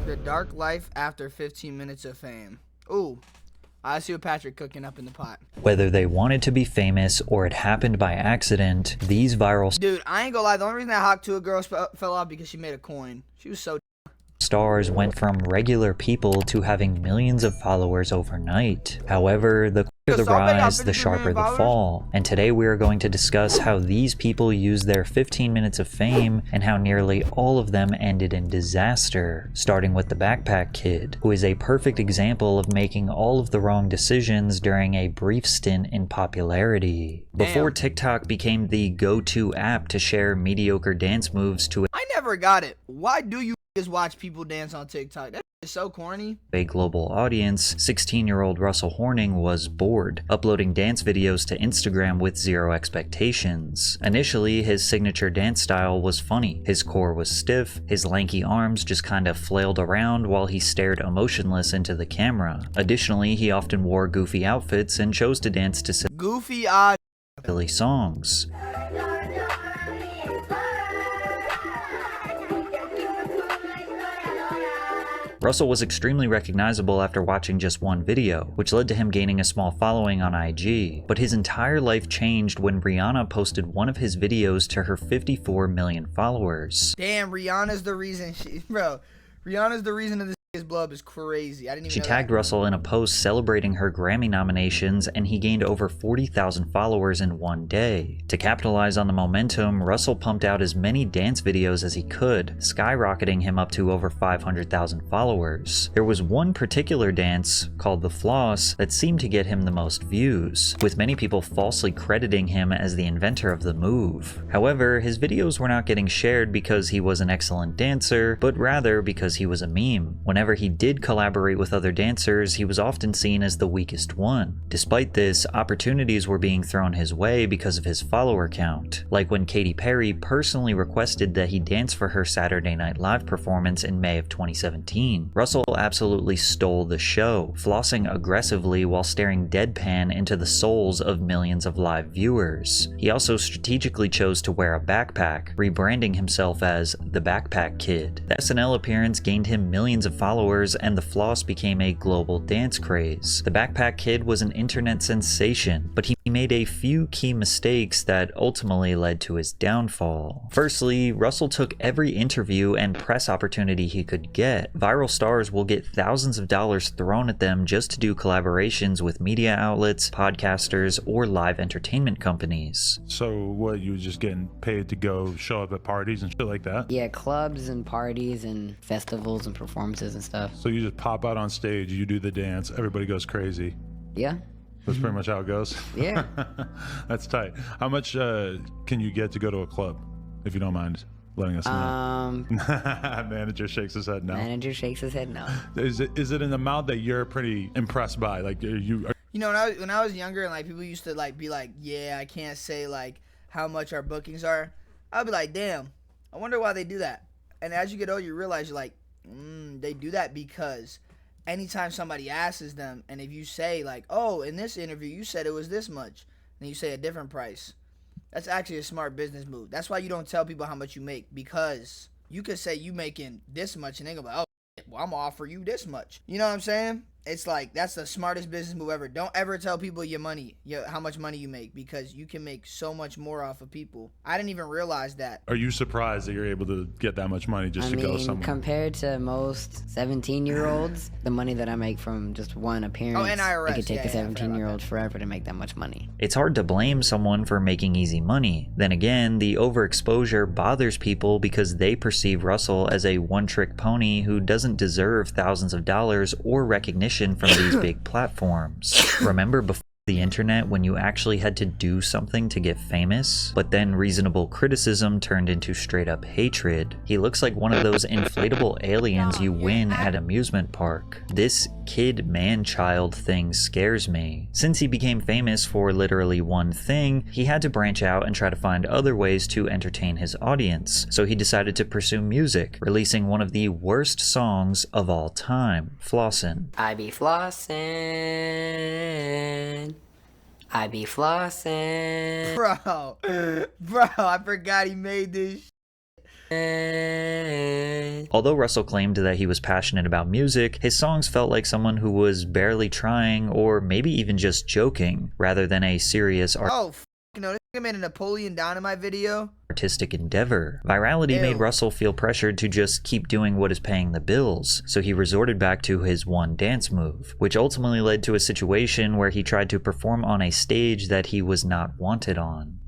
The dark life after 15 minutes of fame. Ooh, I see what Patrick cooking up in the pot. Whether they wanted to be famous or it happened by accident, these viral Dude, I ain't gonna lie. The only reason that hot Tuah Girl fell off because she made a coin. She was so stars went from regular people to having millions of followers overnight. However, the quicker the rise, the sharper the fall. And today we are going to discuss how these people used their 15 minutes of fame and how nearly all of them ended in disaster. Starting with the Backpack Kid, who is a perfect example of making all of the wrong decisions during a brief stint in popularity. Before TikTok became the go-to app to share mediocre dance moves to I never got it. Why do you just watch people dance on TikTok? That is so corny. A global audience, 16-year-old Russell Horning was bored, uploading dance videos to Instagram with zero expectations. Initially, his signature dance style was funny. His core was stiff, his lanky arms just kinda flailed around while he stared emotionless into the camera. Additionally, he often wore goofy outfits and chose to dance to silly songs. Russell was extremely recognizable after watching just one video, which led to him gaining a small following on IG. But his entire life changed when Rihanna posted one of his videos to her 54 million followers. Damn, Rihanna's the reason Rihanna's the reason of this blow up is crazy. I didn't even She know tagged that. Russell in a post celebrating her Grammy nominations, and he gained over 40,000 followers in one day. To capitalize on the momentum, Russell pumped out as many dance videos as he could, skyrocketing him up to over 500,000 followers. There was one particular dance, called the Floss, that seemed to get him the most views, with many people falsely crediting him as the inventor of the move. However, his videos were not getting shared because he was an excellent dancer, but rather because he was a meme. Whenever he did collaborate with other dancers, he was often seen as the weakest one. Despite this, opportunities were being thrown his way because of his follower count, like when Katy Perry personally requested that he dance for her Saturday Night Live performance in May of 2017. Russell absolutely stole the show, flossing aggressively while staring deadpan into the souls of millions of live viewers. He also strategically chose to wear a backpack, rebranding himself as the Backpack Kid. The SNL appearance gained him millions of followers, and the floss became a global dance craze. The Backpack Kid was an internet sensation, but he made a few key mistakes that ultimately led to his downfall. Firstly, Russell took every interview and press opportunity he could get. Viral stars will get thousands of dollars thrown at them just to do collaborations with media outlets, podcasters, or live entertainment companies. So what, you were just getting paid to go show up at parties and shit like that? Yeah, clubs and parties and festivals and performances and stuff. So you just pop out on stage, you do the dance, everybody goes crazy. Yeah. That's pretty much how it goes? Yeah. That's tight. How much can you get to go to a club, if you don't mind letting us know? Manager shakes his head no. Manager shakes his head no. Is it an amount that you're pretty impressed by? Like, you know, when I was younger and like people used to like be like, yeah, I can't say like how much our bookings are. I'd be like, damn, I wonder why they do that. And as you get older, you realize you're like, they do that because anytime somebody asks them, and if you say like, oh, in this interview you said it was this much, then you say a different price, that's actually a smart business move. That's why you don't tell people how much you make, because you could say you making this much and they go like, oh, well, I'm gonna offer you this much. You know what I'm saying? It's like, that's the smartest business move ever. Don't ever tell people your money, how much money you make, because you can make so much more off of people. I didn't even realize that. Are you surprised that you're able to get that much money just to go somewhere? Compared to most 17-year-olds, the money that I make from just one appearance, and IRS, it could take a 17-year-old forever to make that much money. It's hard to blame someone for making easy money. Then again, the overexposure bothers people because they perceive Russell as a one-trick pony who doesn't deserve thousands of dollars or recognition from these big platforms. Remember before the internet when you actually had to do something to get famous? But then reasonable criticism turned into straight up hatred. He looks like one of those inflatable aliens you win at amusement park. This kid man-child thing scares me. Since he became famous for literally one thing, he had to branch out and try to find other ways to entertain his audience. So he decided to pursue music, releasing one of the worst songs of all time, Flossin'. I be flossin'. I be flossing. Bro, I forgot he made this. Although Russell claimed that he was passionate about music, his songs felt like someone who was barely trying or maybe even just joking, rather than a serious this nigga made a Napoleon Dynamite video. Artistic endeavor. Virality made Russell feel pressured to just keep doing what is paying the bills, so he resorted back to his one dance move, which ultimately led to a situation where he tried to perform on a stage that he was not wanted on.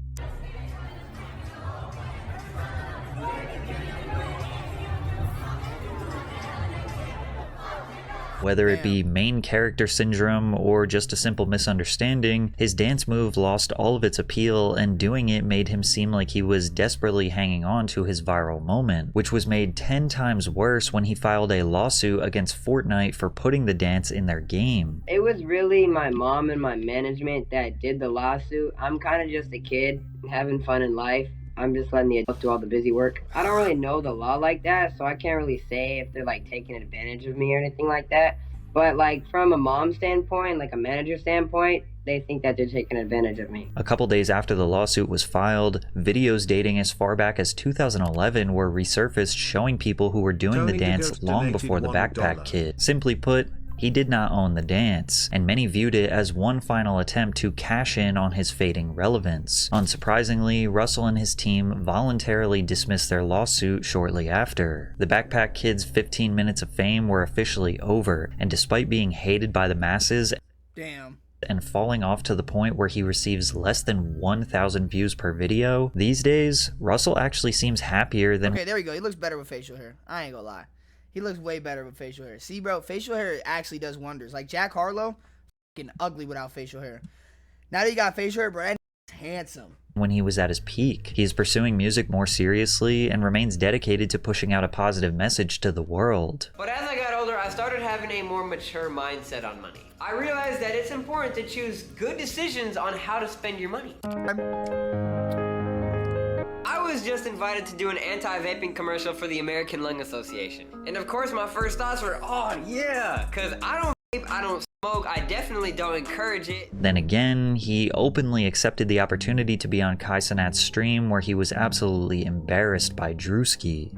Whether it be main character syndrome or just a simple misunderstanding, his dance move lost all of its appeal, and doing it made him seem like he was desperately hanging on to his viral moment, which was made 10 times worse when he filed a lawsuit against Fortnite for putting the dance in their game. It was really my mom and my management that did the lawsuit. I'm kind of just a kid having fun in life. I'm just letting the adults do all the busy work. I don't really know the law like that, so I can't really say if they're like taking advantage of me or anything like that. But like from a mom standpoint, like a manager standpoint, they think that they're taking advantage of me. A couple days after the lawsuit was filed, videos dating as far back as 2011 were resurfaced showing people who were doing the dance long before the Backpack Kid. Simply put, he did not own the dance, and many viewed it as one final attempt to cash in on his fading relevance. Unsurprisingly, Russell and his team voluntarily dismissed their lawsuit shortly after. The Backpack Kid's 15 minutes of fame were officially over, and despite being hated by the masses and falling off to the point where he receives less than 1,000 views per video, these days, Russell actually seems happier than— Okay, there we go. He looks better with facial hair. I ain't gonna lie. He looks way better with facial hair. See, bro, facial hair actually does wonders. Like Jack Harlow, fucking ugly without facial hair. Now that he got facial hair, bro, that handsome. When he was at his peak, he is pursuing music more seriously and remains dedicated to pushing out a positive message to the world. But as I got older, I started having a more mature mindset on money. I realized that it's important to choose good decisions on how to spend your money. I was just invited to do an anti-vaping commercial for the American Lung Association. And of course my first thoughts were, oh yeah, cause I don't vape, I don't smoke, I definitely don't encourage it. Then again, he openly accepted the opportunity to be on Kai Cenat's stream where he was absolutely embarrassed by Drewski.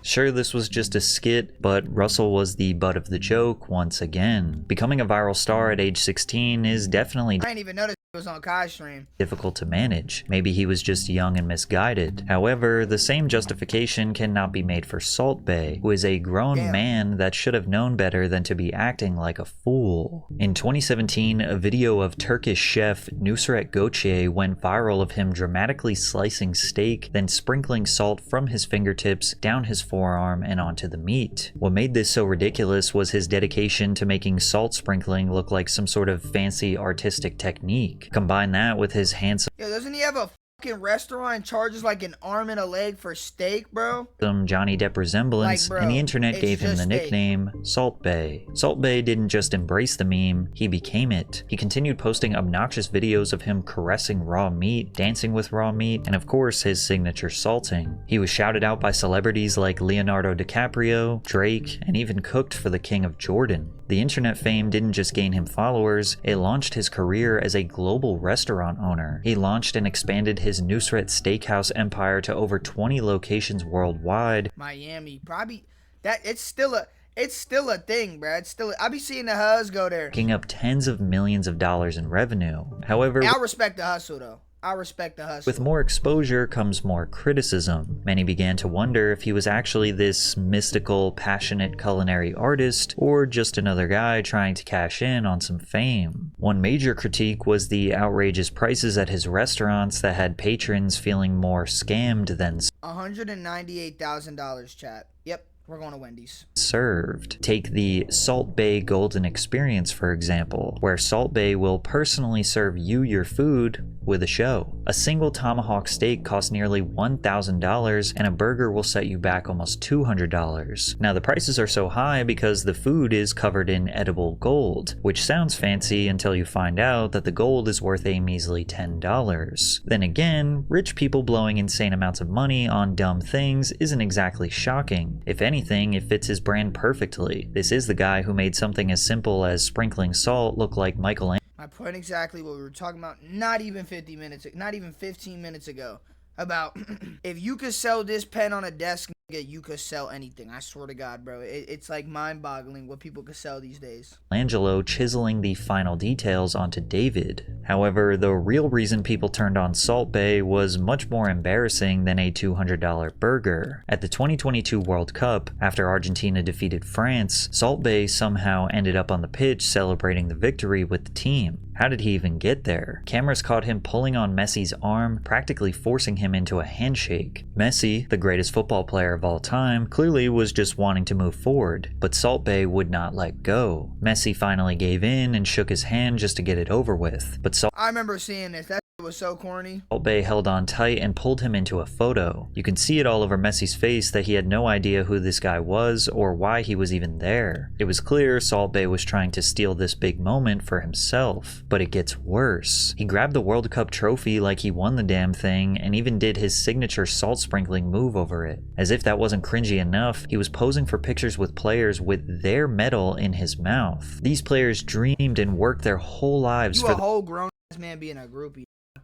Sure, this was just a skit, but Russell was the butt of the joke once again. Becoming a viral star at age 16 is definitely— I didn't even notice it was on Kai's stream. Difficult to manage. Maybe he was just young and misguided. However, the same justification cannot be made for Salt Bae, who is a grown man that should have known better than to be acting like a fool. In 2017, a video of Turkish chef Nusret Göçe went viral of him dramatically slicing steak, then sprinkling salt from his fingertips down his forearm and onto the meat. What made this so ridiculous was his dedication to making salt sprinkling look like some sort of fancy artistic technique. Combine that with his handsome— Yo, doesn't he have a fucking restaurant and charges like an arm and a leg for steak, bro? Johnny Depp resemblance, Like, bro, and the internet gave him the steak. nickname Salt Bae. Salt Bae didn't just embrace the meme, he became it. He continued posting obnoxious videos of him caressing raw meat, dancing with raw meat, and of course his signature salting. He was shouted out by celebrities like Leonardo DiCaprio, Drake, and even cooked for the King of Jordan. The internet fame didn't just gain him followers, it launched his career as a global restaurant owner. He launched and expanded his Nusret Steakhouse empire to over 20 locations worldwide. Miami, probably that it's still a thing, bro. It's still I be seeing the huz go there. Picking up tens of millions of dollars in revenue. However, I respect the hustle though. I respect the hustle. with more exposure comes more criticism. Many began to wonder if he was actually this mystical, passionate culinary artist, or just another guy trying to cash in on some fame. One major critique was the outrageous prices at his restaurants that had patrons feeling more scammed than $198,000, chat. Yep, we're going to Wendy's. served. Take the Salt Bae Golden Experience, for example, where Salt Bae will personally serve you your food with a show. A single tomahawk steak costs nearly $1,000, and a burger will set you back almost $200. Now, the prices are so high because the food is covered in edible gold, which sounds fancy until you find out that the gold is worth a measly $10. Then again, rich people blowing insane amounts of money on dumb things isn't exactly shocking. If anything, anything, it fits his brand perfectly. This is the guy who made something as simple as sprinkling salt look like Michelangelo. My point exactly what we were talking about not even 15 minutes ago. About if you could sell this pen on a desk, nigga, you could sell anything. I swear to God, bro. It's like mind-boggling what people could sell these days. Angelo chiseling the final details onto David. However, the real reason people turned on Salt Bae was much more embarrassing than a $200 burger. At the 2022 World Cup, after Argentina defeated France, Salt Bae somehow ended up on the pitch celebrating the victory with the team. How did he even get there? Cameras caught him pulling on Messi's arm, practically forcing him into a handshake. Messi, the greatest football player of all time, clearly was just wanting to move forward, but Salt Bae would not let go. Messi finally gave in and shook his hand just to get it over with, but I remember seeing this. That was so corny. Salt Bae held on tight and pulled him into a photo. You can see it all over Messi's face that he had no idea who this guy was or why he was even there. It was clear Salt Bae was trying to steal this big moment for himself. But it gets worse. He grabbed the World Cup trophy like he won the damn thing and even did his signature salt sprinkling move over it. As if that wasn't cringy enough, he was posing for pictures with players with their medal in his mouth. These players dreamed and worked their whole lives for a whole grown-ass man being a groupie.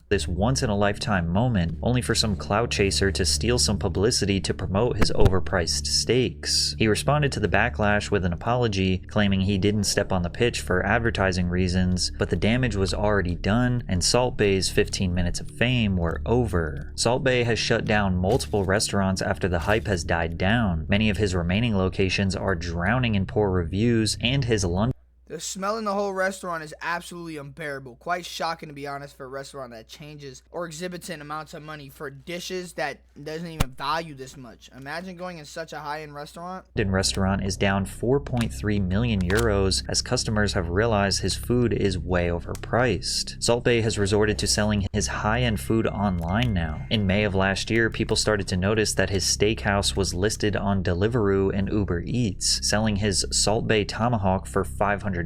This once-in-a-lifetime moment, only for some clout chaser to steal some publicity to promote his overpriced steaks. He responded to the backlash with an apology, claiming he didn't step on the pitch for advertising reasons, but the damage was already done, and Salt Bae's 15 minutes of fame were over. Salt Bae has shut down multiple restaurants after the hype has died down. Many of his remaining locations are drowning in poor reviews, and his London The smell in the whole restaurant is absolutely unbearable. Quite shocking, to be honest, for a restaurant that changes or exorbitant amounts of money for dishes that doesn't even value this much. Imagine going in such a high-end restaurant. Restaurant is down 4.3 million euros as customers have realized his food is way overpriced. Salt Bae has resorted to selling his high-end food online now. In May of last year, people started to notice that his steakhouse was listed on Deliveroo and Uber Eats, selling his Salt Bae tomahawk for $500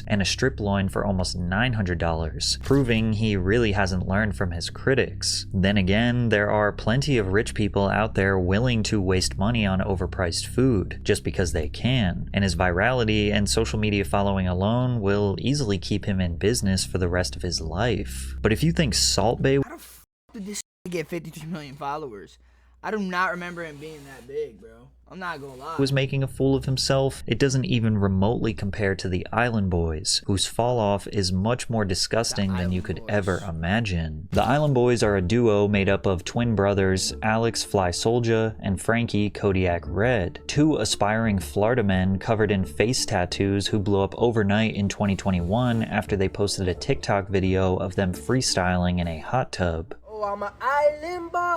and a strip loin for almost $900, proving he really hasn't learned from his critics. Then again, there are plenty of rich people out there willing to waste money on overpriced food just because they can, and his virality and social media following alone will easily keep him in business for the rest of his life. But if you think Salt Bae How the f did this get 53 million followers? I do not remember him being that big, bro. I'm not gonna lie. Was making a fool of himself, it doesn't even remotely compare to the Island Boys, whose fall off is much more disgusting than you could ever imagine. The Island Boys are a duo made up of twin brothers Alex Fly Soldier and Frankie Kodiak Red, two aspiring Florida men covered in face tattoos who blew up overnight in 2021 after they posted a TikTok video of them freestyling in a hot tub. Oh, I'm an island boy.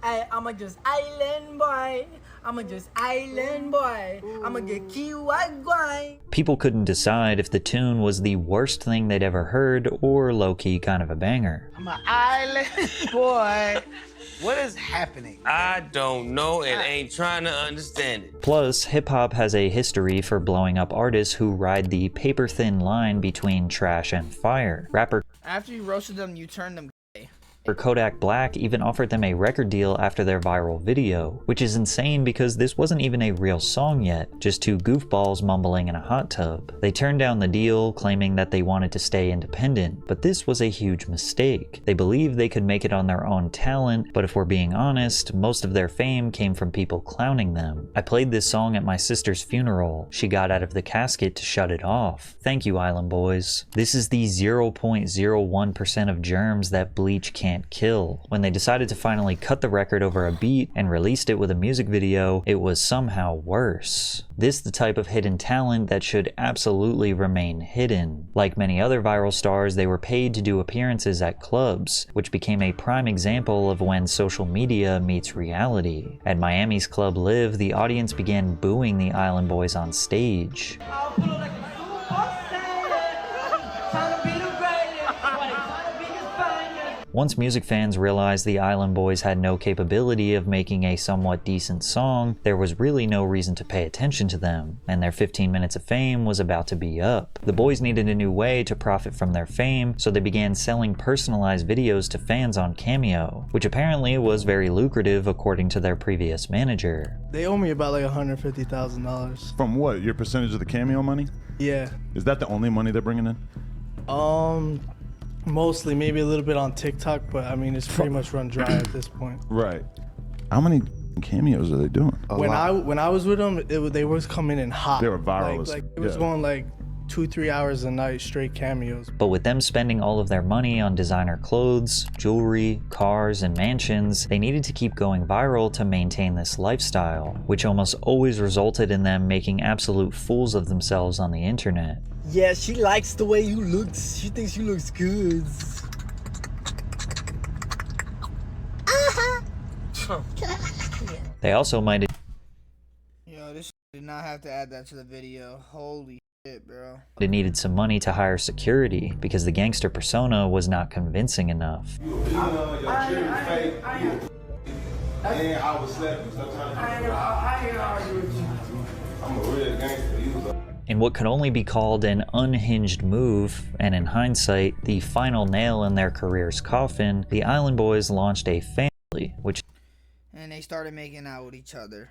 I'm a just island boy. I'm a just island boy. I'm a get Kiwi guy. People couldn't decide if the tune was the worst thing they'd ever heard or low-key kind of a banger. I'm an island boy. What is happening? I don't know and ain't trying to understand it. Plus, hip-hop has a history for blowing up artists who ride the paper-thin line between trash and fire. Rapper After you roasted them, you turned them gay. Kodak Black even offered them a record deal after their viral video, which is insane because this wasn't even a real song yet, just two goofballs mumbling in a hot tub. They turned down the deal, claiming that they wanted to stay independent, but this was a huge mistake. They believed they could make it on their own talent, but if we're being honest, most of their fame came from people clowning them. I played this song at my sister's funeral. She got out of the casket to shut it off. Thank you, Island Boys. This is the 0.01% of germs that bleach can't kill. When they decided to finally cut the record over a beat and released it with a music video, it was somehow worse. This the type of hidden talent that should absolutely remain hidden. Like many other viral stars, they were paid to do appearances at clubs, which became a prime example of when social media meets reality. At Miami's Club Live, the audience began booing the Island Boys on stage. Once music fans realized the Island Boys had no capability of making a somewhat decent song, there was really no reason to pay attention to them, and their 15 minutes of fame was about to be up. The boys needed a new way to profit from their fame, so they began selling personalized videos to fans on Cameo, which apparently was very lucrative according to their previous manager. They owe me about like $150,000. From what? Your percentage of the Cameo money? Yeah. Is that the only money they're bringing in? Mostly, maybe a little bit on TikTok, but I mean, it's pretty much run dry at this point. Right. How many cameos are they doing? When I was with them, they was coming in hot. They were viral. Like it was going like 2-3 hours a night, straight cameos. But with them spending all of their money on designer clothes, jewelry, cars, and mansions, they needed to keep going viral to maintain this lifestyle, which almost always resulted in them making absolute fools of themselves on the internet. Yeah, she likes the way you look. She thinks you looks good. They also might Yo, this did not have to add that to the video. Holy shit, bro. have needed some money to hire security because the gangster persona was not convincing enough. In what could only be called an unhinged move, and in hindsight, the final nail in their career's coffin, the Island Boys launched a family, which And they started making out with each other.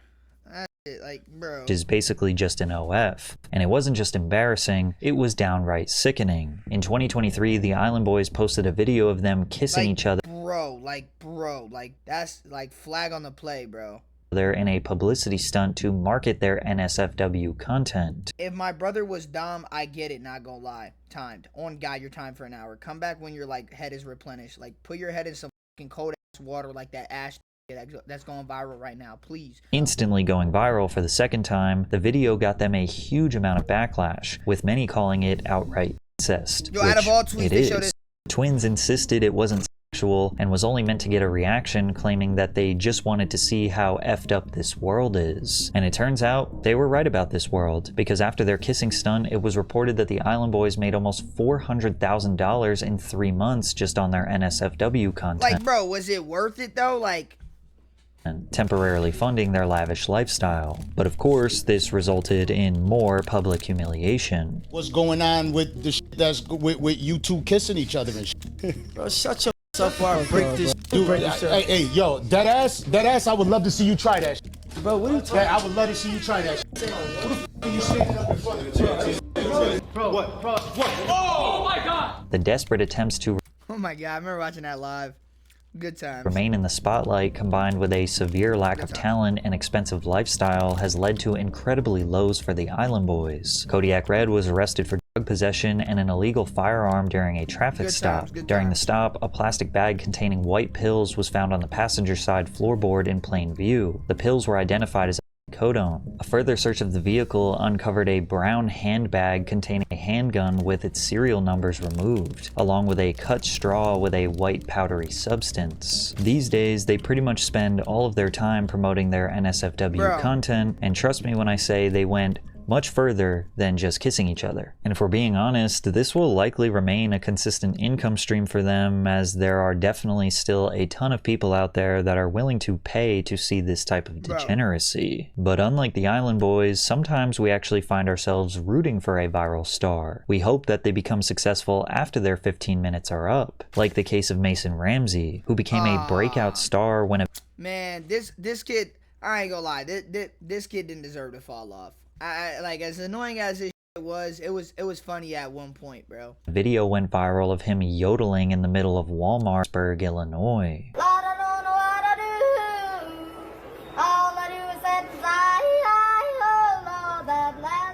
That's it, like, bro. is basically just an OF. And it wasn't just embarrassing, it was downright sickening. In 2023, the Island Boys posted a video of them kissing each other Like, that's like flag on the play, bro. in a publicity stunt to market their NSFW content. If my brother was dumb, I get it, not gonna lie. Timed. On God, your time for an hour. Come back when your, like, head is replenished. Like, put your head in some fucking cold ass water like that ash that's going viral right now, please. Instantly going viral for the second time, the video got them a huge amount of backlash, with many calling it outright incest. Yo, out of all tweets, they showed it. Twins insisted it wasn't sexual and was only meant to get a reaction, claiming that they just wanted to see how effed up this world is. And it turns out they were right about this world, because after their kissing stunt, it was reported that the Island Boys made almost $400,000 in 3 months just on their NSFW content. Like, bro, was it worth it though? Like, and temporarily funding their lavish lifestyle. But of course, this resulted in more public humiliation. What's going on with the shit that's with you two kissing each other and shit? Bro, shut your up or I'll break this. Dude, hey, yo, that ass, I would love to see you try that shit. Bro, what are you talking about? I would love to see you try that shit. Who the f are you standing up in front of the Bro, what? Oh my God! The desperate attempts to oh my God, I remember watching that live. Good times. remain in the spotlight, combined with a severe lack of talent and expensive lifestyle, has led to incredibly lows for the Island Boys. Kodiak Red was arrested for drug possession and an illegal firearm during a traffic stop. During the stop, a plastic bag containing white pills was found on the passenger side floorboard in plain view. The pills were identified as oxycodone. A further search of the vehicle uncovered a brown handbag containing a handgun with its serial numbers removed, along with a cut straw with a white powdery substance. These days, they pretty much spend all of their time promoting their NSFW content, and trust me when I say they went much further than just kissing each other. And if we're being honest, this will likely remain a consistent income stream for them, as there are definitely still a ton of people out there that are willing to pay to see this type of degeneracy. But unlike the Island Boys, sometimes we actually find ourselves rooting for a viral star. We hope that they become successful after their 15 minutes are up, like the case of Mason Ramsey, who became a breakout star when Man, this kid, I ain't gonna lie, this kid didn't deserve to fall off. I like, as annoying as this shit was, it was funny at one point, bro. a video went viral of him yodeling in the middle of Walmartsburg, Illinois.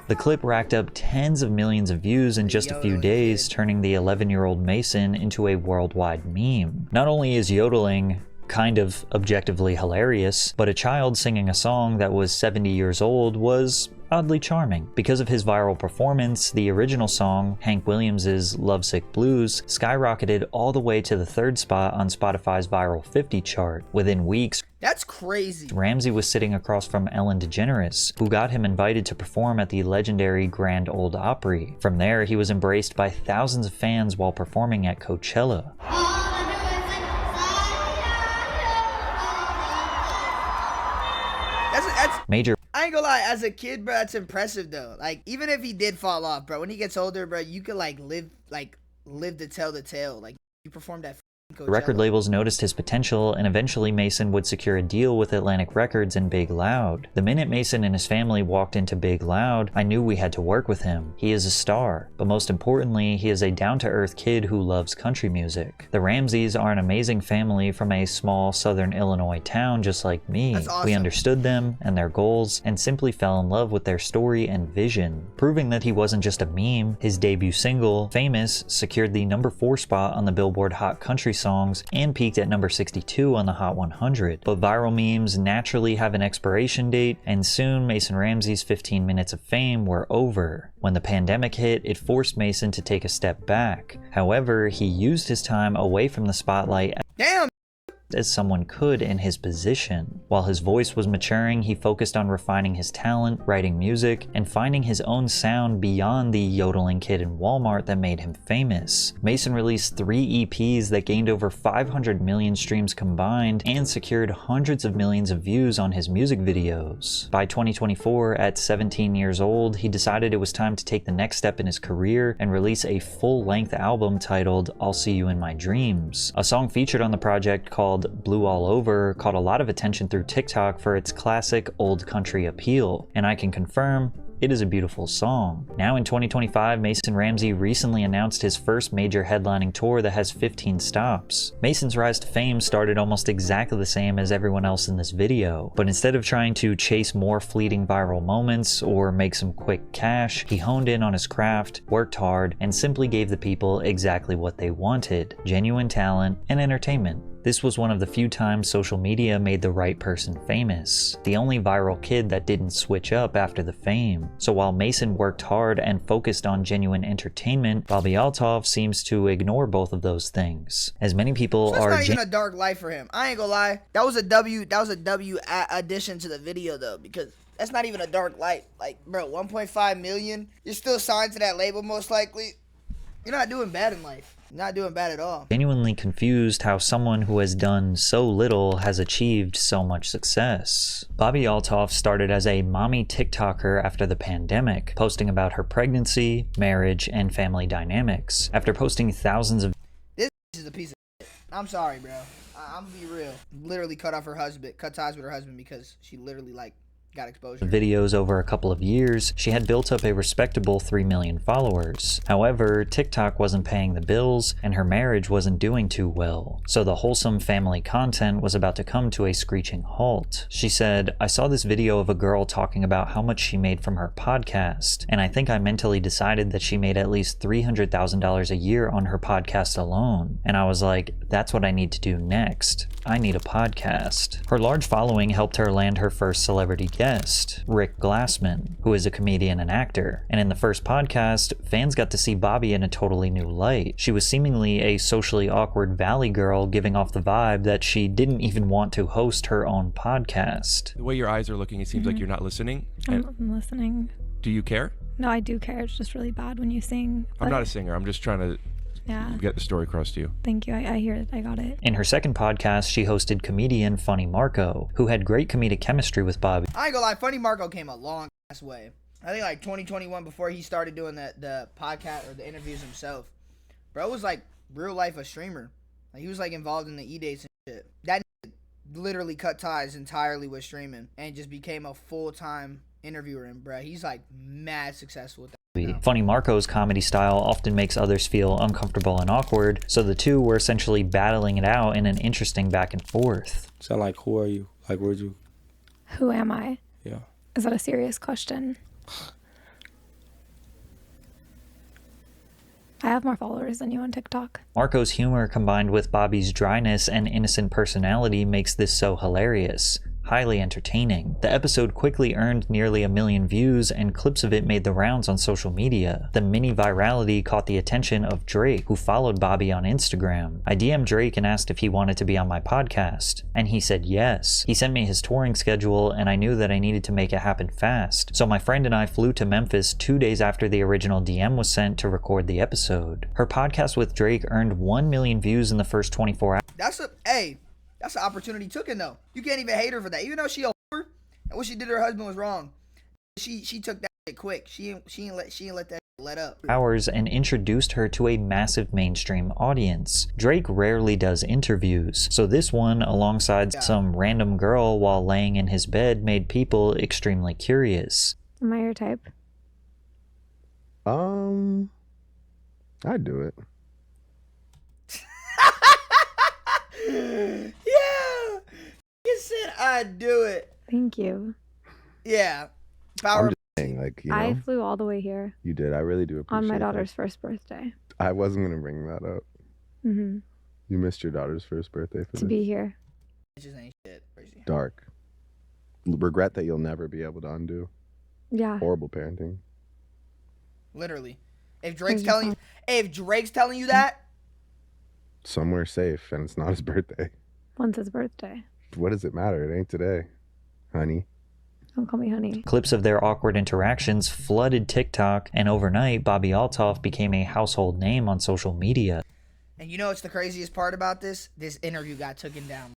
The clip racked up tens of millions of views in just a few days, turning the 11-year-old Mason into a worldwide meme. Not only is yodeling kind of objectively hilarious, but a child singing a song that was 70 years old was oddly charming. Because of his viral performance, the original song, Hank Williams' Lovesick Blues, skyrocketed all the way to the 3rd spot on Spotify's Viral 50 chart. Within weeks, that's crazy. Ramsey was sitting across from Ellen DeGeneres, who got him invited to perform at the legendary Grand Ole Opry. From there, he was embraced by thousands of fans while performing at Coachella. major I ain't gonna lie, as a kid, bro, that's impressive though. Like, even if he did fall off, bro, when he gets older, bro, you could live to tell the tale. Like, you performed at Coachella. record labels noticed his potential, and eventually Mason would secure a deal with Atlantic Records and Big Loud. The minute Mason and his family walked into Big Loud, I knew we had to work with him. He is a star, but most importantly, he is a down-to-earth kid who loves country music. The Ramseys are an amazing family from a small southern Illinois town just like me. That's awesome. We understood them and their goals and simply fell in love with their story and vision. Proving that he wasn't just a meme, his debut single, Famous, secured the #4 spot on the Billboard Hot Country Songs and peaked at number 62 on the Hot 100. But viral memes naturally have an expiration date, and soon Mason Ramsey's 15 minutes of fame were over. When the pandemic hit, it forced Mason to take a step back. However, he used his time away from the spotlight Damn! as someone could in his position. While his voice was maturing, he focused on refining his talent, writing music, and finding his own sound beyond the yodeling kid in Walmart that made him famous. Mason released 3 EPs that gained over 500 million streams combined and secured hundreds of millions of views on his music videos. By 2024, at 17 years old, he decided it was time to take the next step in his career and release a full-length album titled I'll See You in My Dreams. A song featured on the project called Blue All Over caught a lot of attention through TikTok for its classic old country appeal, and I can confirm it is a beautiful song. Now in 2025, Mason Ramsey recently announced his first major headlining tour that has 15 stops. Mason's rise to fame started almost exactly the same as everyone else in this video, but instead of trying to chase more fleeting viral moments or make some quick cash, he honed in on his craft, worked hard, and simply gave the people exactly what they wanted: genuine talent and entertainment. This was one of the few times social media made the right person famous, the only viral kid that didn't switch up after the fame. So while Mason worked hard and focused on genuine entertainment, Bobbi Althoff seems to ignore both of those things. As many people So are that's not even a dark life for him. I ain't gonna lie. That was a W addition to the video though, because that's not even a dark light. Like, bro, 1.5 million. You're still signed to that label most likely. You're not doing bad in life. You're not doing bad at all. genuinely confused how someone who has done so little has achieved so much success. Bobbi Althoff started as a mommy TikToker after the pandemic, posting about her pregnancy, marriage, and family dynamics. After posting thousands of This is a piece of shit. I'm sorry, bro. I'm gonna be real. Literally cut ties with her husband because she literally got exposure. videos over a couple of years, she had built up a respectable 3 million followers. However, TikTok wasn't paying the bills and her marriage wasn't doing too well, so the wholesome family content was about to come to a screeching halt. She said, "I saw this video of a girl talking about how much she made from her podcast, and I think I mentally decided that she made at least $300,000 a year on her podcast alone. And I was like, that's what I need to do next. I need a podcast." Her large following helped her land her first celebrity guest, Rick Glassman, who is a comedian and actor. And in the first podcast, fans got to see Bobbi in a totally new light. She was seemingly a socially awkward valley girl, giving off the vibe that she didn't even want to host her own podcast. The way your eyes are looking, it seems like you're not listening. I'm listening. Do you care? No, I do care. It's just really bad when you sing. I'm not a singer. I'm just trying to get the story across to you. Thank you. I hear it. I got it. In her second podcast, she hosted comedian Funny Marco, who had great comedic chemistry with Bobbi. I ain't gonna lie, Funny Marco came a long ass way. I think 2021 before he started doing the podcast or the interviews himself. Bro was real life a streamer. He was involved in the E-dates and shit. That literally cut ties entirely with streaming and just became a full-time interviewer. And bro, he's mad successful with that. Funny Marco's comedy style often makes others feel uncomfortable and awkward, so the two were essentially battling it out in an interesting back and forth. So who are you? Where'd you? Who am I? Yeah. Is that a serious question? I have more followers than you on TikTok. Marco's humor combined with Bobbi's dryness and innocent personality makes this so hilarious. Highly entertaining. The episode quickly earned nearly 1 million views, and clips of it made the rounds on social media. The mini virality caught the attention of Drake, who followed Bobbi on Instagram. I DM'd Drake and asked if he wanted to be on my podcast, and he said yes. He sent me his touring schedule, and I knew that I needed to make it happen fast. So my friend and I flew to Memphis 2 days after the original DM was sent to record the episode. Her podcast with Drake earned 1 million views in the first 24 hours. That's an opportunity taken though. You can't even hate her for that. Even though she a whore, And what she did to her husband was wrong. She took that shit quick. She ain't let that let up. Hours and introduced her to a massive mainstream audience. Drake rarely does interviews, so this one, alongside some random girl while laying in his bed, made people extremely curious. Am I your type? I'd do it. Yeah, you said I'd do it. Thank you. Yeah, power. I'm just saying, like, you know, I flew all the way here you did. I really do appreciate on my that. daughter's first birthday. I wasn't gonna bring that up. Mm-hmm. You missed your daughter's first birthday for To be here. It just ain't shit. Crazy. Dark. Regret that you'll never be able to undo. Yeah. Horrible parenting. Literally. If Drake's telling you that, Somewhere safe, and it's not his birthday. When's his birthday? What does it matter? It ain't today, honey. Don't call me honey. Clips of their awkward interactions flooded TikTok, and overnight, Bobbi Althoff became a household name on social media. and you know what's the craziest part about this? This interview got taken down.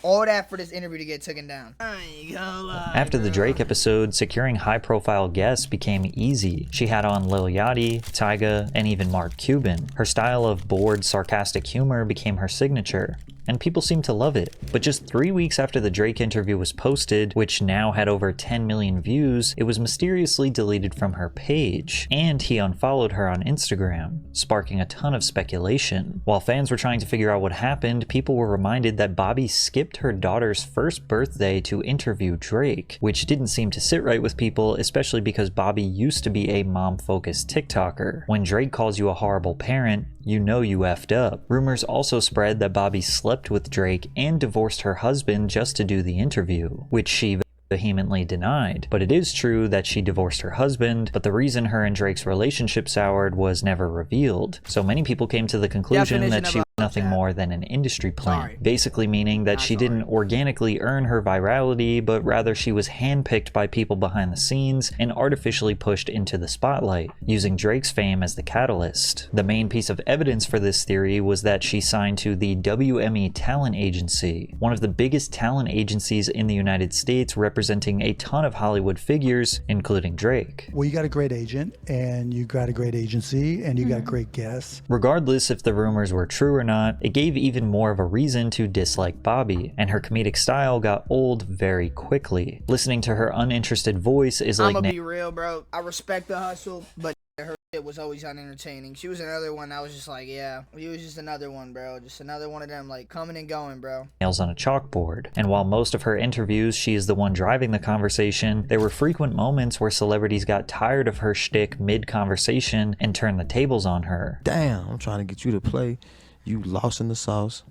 All that for this interview to get taken down. I ain't gonna lie, After the Drake episode, securing high-profile guests became easy. She had on Lil Yachty, Tyga, and even Mark Cuban. Her style of bored, sarcastic humor became her signature, and people seemed to love it. But just 3 weeks after the Drake interview was posted, which now had over 10 million views, it was mysteriously deleted from her page, and he unfollowed her on Instagram, sparking a ton of speculation. While fans were trying to figure out what happened, people were reminded that Bobbi skipped her daughter's first birthday to interview Drake, which didn't seem to sit right with people, especially because Bobbi used to be a mom-focused TikToker. When Drake calls you a horrible parent, you know you effed up. Rumors also spread that Bobbi slept with Drake and divorced her husband just to do the interview, which she vehemently denied. But it is true that she divorced her husband, but the reason her and Drake's relationship soured was never revealed. So many people came to the conclusion that she was nothing more than an industry plant, basically meaning that she didn't organically earn her virality, but rather she was handpicked by people behind the scenes and artificially pushed into the spotlight, using Drake's fame as the catalyst. The main piece of evidence for this theory was that she signed to the WME Talent Agency, one of the biggest talent agencies in the United States, representing a ton of Hollywood figures, including Drake. Well, you got a great agent, and you got a great agency, and you got great guests. Regardless if the rumors were true or not, it gave even more of a reason to dislike Bobbi, and her comedic style got old very quickly. Listening to her uninterested voice is like— I'm gonna be real, bro. I respect the hustle, but her shit was always unentertaining. She was another one that was just like, yeah, he was just another one, bro. Just another one of them, like, coming and going, bro. Nails on a chalkboard. And while most of her interviews she is the one driving the conversation, there were frequent moments where celebrities got tired of her shtick mid-conversation and turned the tables on her. Damn, I'm trying to get you to play. You lost in the sauce.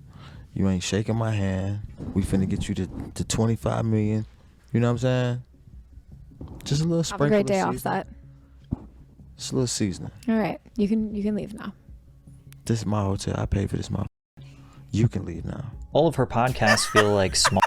You ain't shaking my hand. We finna get you to 25 million. You know what I'm saying? Just a little sprinkle. Have a great day, Offset. Just a little seasoning. All right, you can leave now. This is my hotel. I paid for this month. You can leave now. All of her podcasts feel like small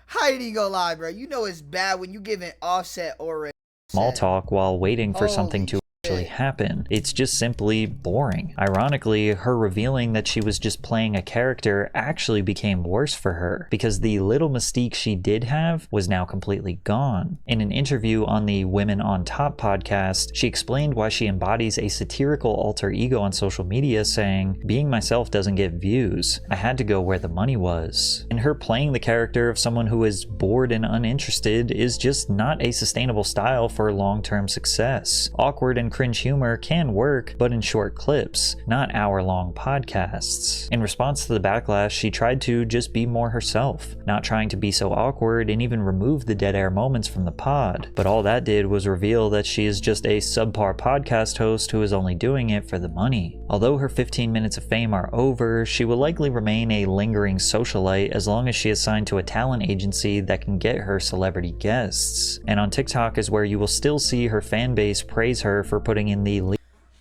Heidi go lie, bro. You know it's bad when you giving Offset or small talk while waiting for something to actually happen. It's just simply boring. Ironically, her revealing that she was just playing a character actually became worse for her, because the little mystique she did have was now completely gone. In an interview on the Women on Top podcast, she explained why she embodies a satirical alter ego on social media, saying, "Being myself doesn't get views. I had to go where the money was." And her playing the character of someone who is bored and uninterested is just not a sustainable style for long-term success. Awkward and cringe humor can work, but in short clips, not hour-long podcasts. In response to the backlash, she tried to just be more herself, not trying to be so awkward, and even remove the dead air moments from the pod. But all that did was reveal that she is just a subpar podcast host who is only doing it for the money. Although her 15 minutes of fame are over, she will likely remain a lingering socialite as long as she is signed to a talent agency that can get her celebrity guests. And on TikTok is where you will still see her fan base praise her for putting in the—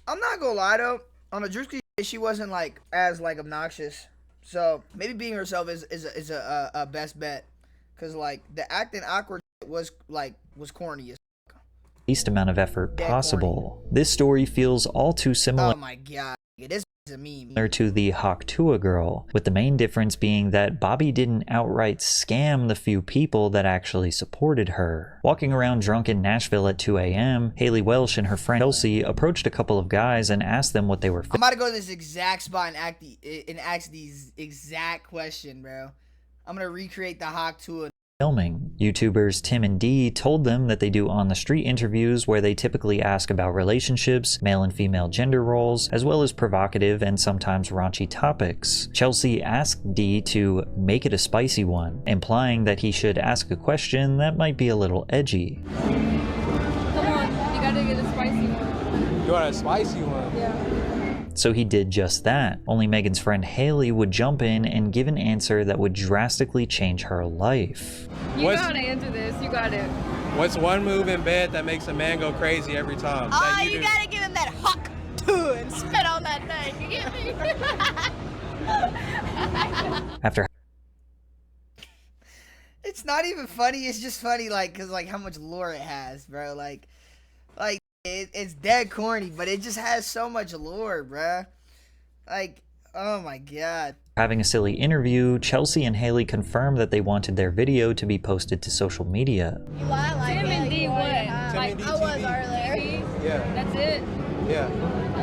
I'm not gonna lie though, on the Drewski, she wasn't like as like obnoxious. So maybe being herself is a best bet, cause like the acting awkward was corny as least amount of effort possible. This story feels all too similar. Oh my god, this a meme. Similar to the Tuah Girl, with the main difference being that Bobbi didn't outright scam the few people that actually supported her. Walking around drunk in Nashville at 2 a.m., Haley Welsh and her friend Chelsea approached a couple of guys and asked them what they were I'm about to go to this exact spot and ask these exact question, bro. I'm gonna recreate the Tuah filming. YouTubers Tim and Dee told them that they do on-the-street interviews where they typically ask about relationships, male and female gender roles, as well as provocative and sometimes raunchy topics. Chelsea asked Dee to make it a spicy one, implying that he should ask a question that might be a little edgy. Come on, you gotta get a spicy one. You want a spicy one? Yeah. So he did just that, only Megan's friend Haley would jump in and give an answer that would drastically change her life. You gotta answer this, you got it. What's one move in bed that makes a man go crazy every time? Oh, you gotta give him that hawk to and spit on that thing, you get me? After It's not even funny, it's just funny, like, cause like how much lore it has, bro. Like it's dead corny, but it just has so much lore, bruh. Like, oh my god. having a silly interview, Chelsea and Haley confirmed that they wanted their video to be posted to social media. Tim and D what? Like I was earlier. Yeah. That's it? Yeah.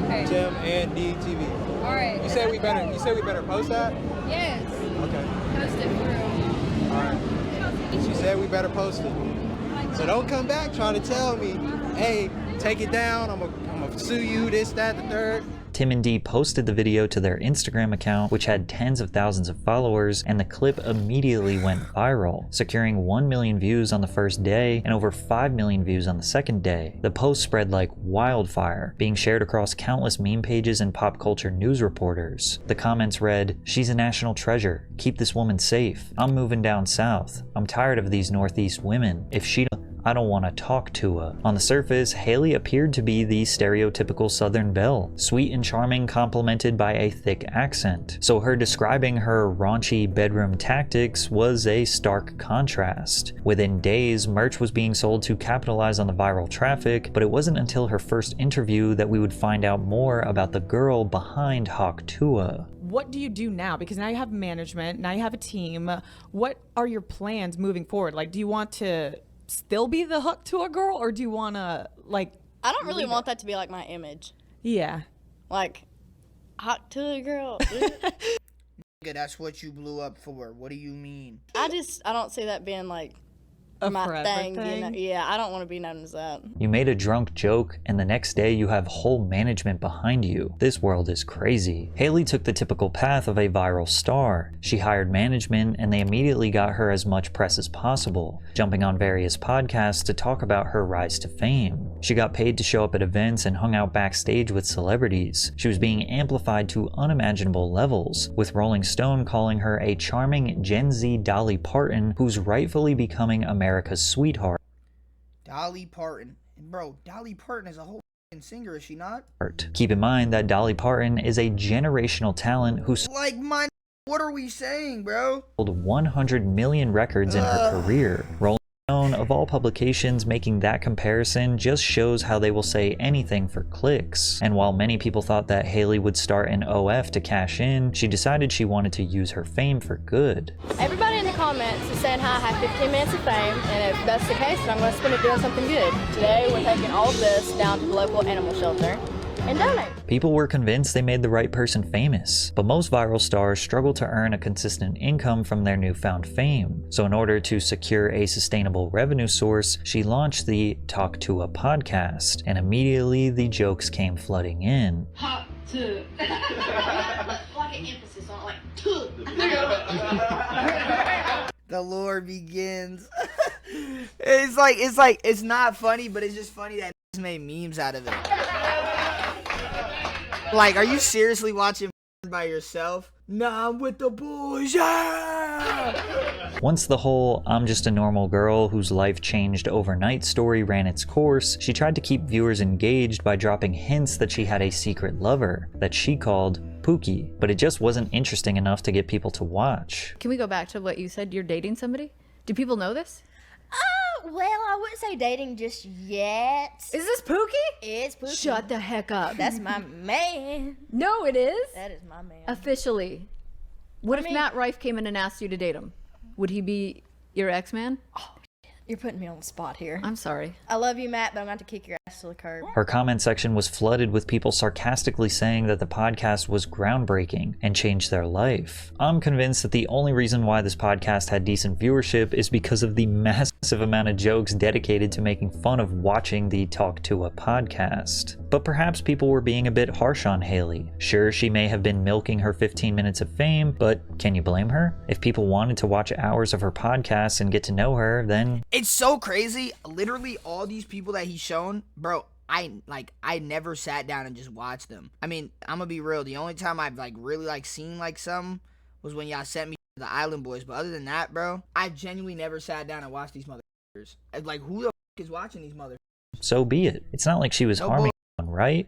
Okay. Tim and D TV. All right. You said we better post that? Yes. Okay. Post it through. All right. She said we better post it. So don't come back trying to tell me, hey, take it down. I'm gonna sue you. This, that, the third. Tim and Dee posted the video to their Instagram account, which had tens of thousands of followers, and the clip immediately went viral, securing 1 million views on the first day and over 5 million views on the second day. The post spread like wildfire, being shared across countless meme pages and pop culture news reporters. The comments read, "She's a national treasure. Keep this woman safe. I'm moving down south. I'm tired of these Northeast women. If she don't, I don't want to talk to her." On the surface, Haley appeared to be the stereotypical Southern belle, sweet and charming complemented by a thick accent. So her describing her raunchy bedroom tactics was a stark contrast. Within days, merch was being sold to capitalize on the viral traffic, but it wasn't until her first interview that we would find out more about the girl behind Tuah. What do you do now? Because now you have management, now you have a team. What are your plans moving forward? Like, do you want to still be the Tuah girl, or do you want to, like... I don't really want that to be like my image. Yeah. Like, Tuah girl. Nigga, that's what you blew up for. What do you mean? I don't see that being like a my thing. You know? Yeah, I don't want to be known as that. You made a drunk joke, and the next day you have whole management behind you. This world is crazy. Haley took the typical path of a viral star. She hired management, and they immediately got her as much press as possible, jumping on various podcasts to talk about her rise to fame. She got paid to show up at events and hung out backstage with celebrities. She was being amplified to unimaginable levels, with Rolling Stone calling her a charming Gen Z Dolly Parton who's rightfully becoming America's sweetheart. Dolly Parton. Bro, Dolly Parton is a whole singer, is she not? Keep in mind that Dolly Parton is a generational talent who like, what are we saying, bro? sold 100 million records in her career. Rolling Stone, of all publications, making that comparison just shows how they will say anything for clicks. And while many people thought that Haley would start an OF to cash in, she decided she wanted to use her fame for good. Everybody in the comments is saying how I have 15 minutes of fame, and if that's the case, then I'm going to spend it doing something good. Today, we're taking all of this down to the local animal shelter and donate. People were convinced they made the right person famous, but most viral stars struggle to earn a consistent income from their newfound fame. So in order to secure a sustainable revenue source, she launched the Talk Tuah podcast, and immediately the jokes came flooding in. Hot to. Like an emphasis on like tuh. The lore begins. It's not funny, but it's just funny that made memes out of it. Like, are you seriously watching by yourself? Nah, I'm with the boys, yeah! Once the whole "I'm just a normal girl whose life changed overnight" story ran its course, she tried to keep viewers engaged by dropping hints that she had a secret lover that she called Pookie, but it just wasn't interesting enough to get people to watch. Can we go back to what you said? You're dating somebody? Do people know this? Oh, Well, I wouldn't say dating just yet. Is this Pookie? It's Pookie. Shut the heck up. That's my man. No, it is. That is my man. Officially. What if Matt Rife came in and asked you to date him? Would he be your ex-man? Oh, you're putting me on the spot here. I'm sorry. I love you, Matt, but I'm going to kick your ass to the curb. Her comment section was flooded with people sarcastically saying that the podcast was groundbreaking and changed their life. I'm convinced that the only reason why this podcast had decent viewership is because of the massive amount of jokes dedicated to making fun of watching the Talk to a podcast. But perhaps people were being a bit harsh on Haley. Sure, she may have been milking her 15 minutes of fame, but can you blame her? If people wanted to watch hours of her podcast and get to know her, then... It's so crazy. Literally all these people that he's shown, bro, I never sat down and just watched them. I mean, I'm gonna be real. The only time I've really seen some was when y'all sent me to the Island Boys. But other than that, bro, I genuinely never sat down and watched these motherfuckers. Like, who the is watching these motherfuckers? So be it. It's not like she was harming anyone, right?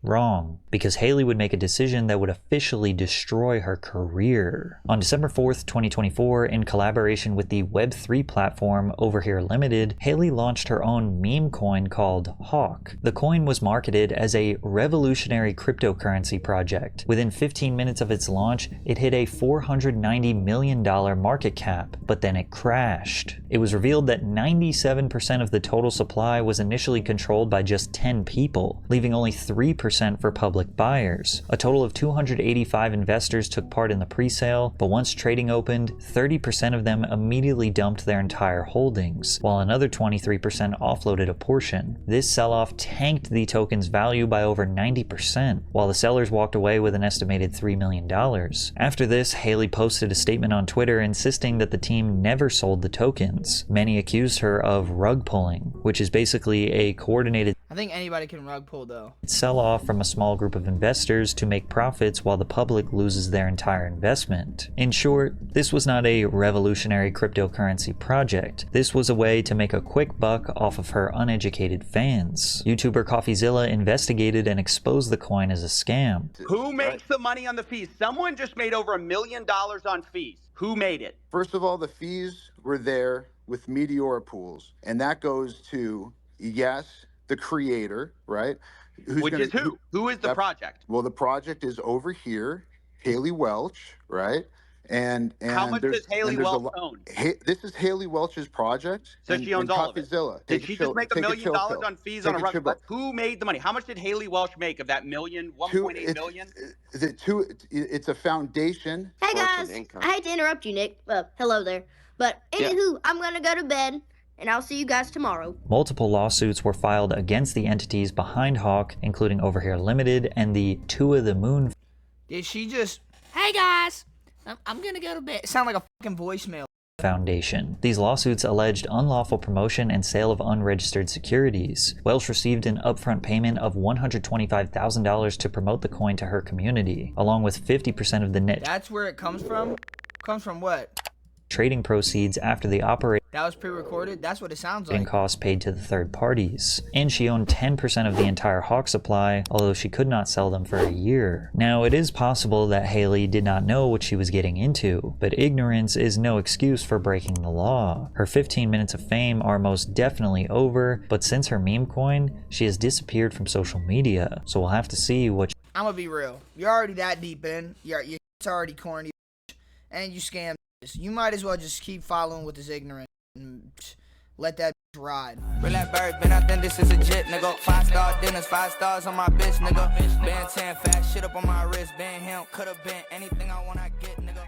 Wrong, because Haley would make a decision that would officially destroy her career. On December 4th, 2024, in collaboration with the Web3 platform Over Here Limited, Haley launched her own meme coin called Hawk. The coin was marketed as a revolutionary cryptocurrency project. Within 15 minutes of its launch, it hit a $490 million market cap, but then it crashed. It was revealed that 97% of the total supply was initially controlled by just 10 people, leaving only 3% for public buyers. A total of 285 investors took part in the pre-sale, but once trading opened, 30% of them immediately dumped their entire holdings, while another 23% offloaded a portion. This sell-off tanked the token's value by over 90%, while the sellers walked away with an estimated $3 million. After this, Haley posted a statement on Twitter insisting that the team never sold the tokens. Many accused her of rug pulling, which is basically a coordinated I think anybody can rug pull though. Sell-off from a small group of investors to make profits while the public loses their entire investment. In short, this was not a revolutionary cryptocurrency project. This was a way to make a quick buck off of her uneducated fans. YouTuber CoffeeZilla investigated and exposed the coin as a scam. Who makes the money on the fees? Someone just made over $1 million on fees. Who made it? First of all, the fees were there with Meteora Pools, and that goes to, yes, the creator, right? Which is who? Who is the project? Well, the project is over here, Haley Welch, right? And how much does Haley Welch own? This is Haley Welch's project. So she owns all of it. Did she just make $1 million on fees on a rug? Who made the money? How much did Haley Welch make of that million? 1.8 million? It's a foundation. Hey guys, I hate to interrupt you, Nick. Well, hello there. But anywho, I'm gonna go to bed. And I'll see you guys tomorrow. Multiple lawsuits were filed against the entities behind Hawk, including Over Here Limited and the Tuah the Moon. Did she just, hey guys, I'm gonna go to bed. Sound like a fucking voicemail. Foundation. These lawsuits alleged unlawful promotion and sale of unregistered securities. Welch received an upfront payment of $125,000 to promote the coin to her community, along with 50% of the net. That's where it comes from? Comes from what? Trading proceeds after the operating that was pre-recorded. That's what it sounds like. Costs paid to the third parties. And she owned 10% of the entire Hawk supply, although she could not sell them for a year. Now, it is possible that Haley did not know what she was getting into, but ignorance is no excuse for breaking the law. Her 15 minutes of fame are most definitely over, but since her meme coin, she has disappeared from social media, so we'll have to see what I'm gonna be real. You're already that deep in. Your shit's already corny, and you scam. You might as well just keep following with this ignorance and let that ride. Relax, bird, been out then, this is legit, nigga. 5-star dinners, 5 stars on my bitch, nigga. Been 10 fat shit up on my wrist, been him, could've been anything I wanna get, nigga.